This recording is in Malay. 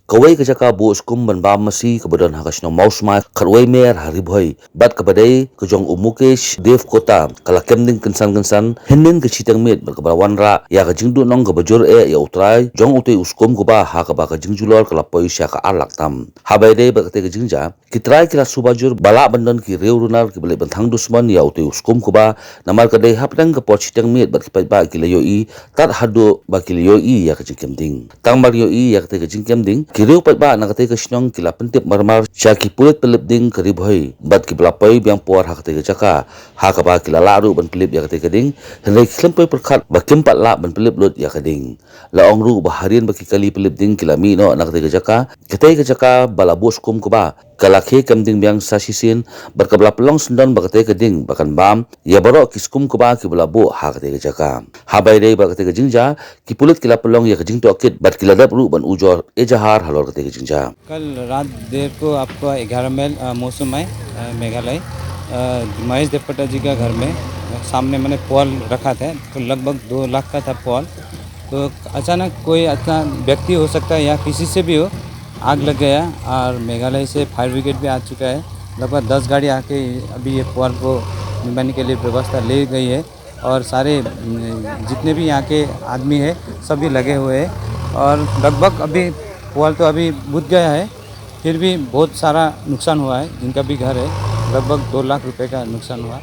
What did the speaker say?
kawai ka jaka bo skum ban ba masi kebadan hakasno mausma kharwai mer haribhoi bat kabadai kejong umukesh dev kota kala kemding kensan henin ke chitang met berkabawan ra ya ka jingdu nong ka bajur ya utrai jong utei uskum ko ba ha ka ba ka jingjulor kala poi sya ka alak tam habai dei berkate ka jingja kitrai kila subajur bala bandon ki reurunar ki bele bentang dusman ya utei uskum ko ba namar ka dei hapdang ka pot chitang met berkipai ba kila yoi tat hado ba kila yoi ya ka jingkemding tang mar yoi ya ka jingkemding kireu pat ba na ka ka shnong kila pentip marmar sya ki pulet pelip ding karibhoi bat ki blapai biang por ha ka jaka ha ka ba kila laru ban pelip ya ka ding henai klempoi perkhat ba kempat la ban pelip lut ya ka ding la ong ru ba harian ba ki kali pelip ding kila mi no na ka jaka ka bala bos kum ko ba kala khe kamding biang sasisin berkabla pelong sendon ba ka ding bakan bam ya baro kiskum ko ba ki bala bo ha ka jaka ha bai dei ba ka jingja ki pulut kila pelong ya ka jing to kit bat kila dap ru ban ujor ejahar halor ka jingja कल रात देर को आपको 11 माइल मौसम है मेघालय महेश देवपटा जी का घर में सामने मैंने पॉल रखा था तो लगभग 2 लाख का था पॉल तो अचानक कोई अच्छा व्यक्ति हो सकता है या किसी से भी हो आग लग गया और मेघालय से फायर ब्रिगेड भी आ चुका है लगभग 10 गाड़ी आके अभी ये पॉल को निभाने के लिए व्यवस्था ले गई है और सारे जितने भी यहाँ के आदमी है सभी लगे हुए हैं और लगभग अभी पॉल तो अभी बुझ गया है फिर भी बहुत सारा नुकसान हुआ है जिनका भी घर है लगभग 2 लाख रुपए का नुकसान हुआ।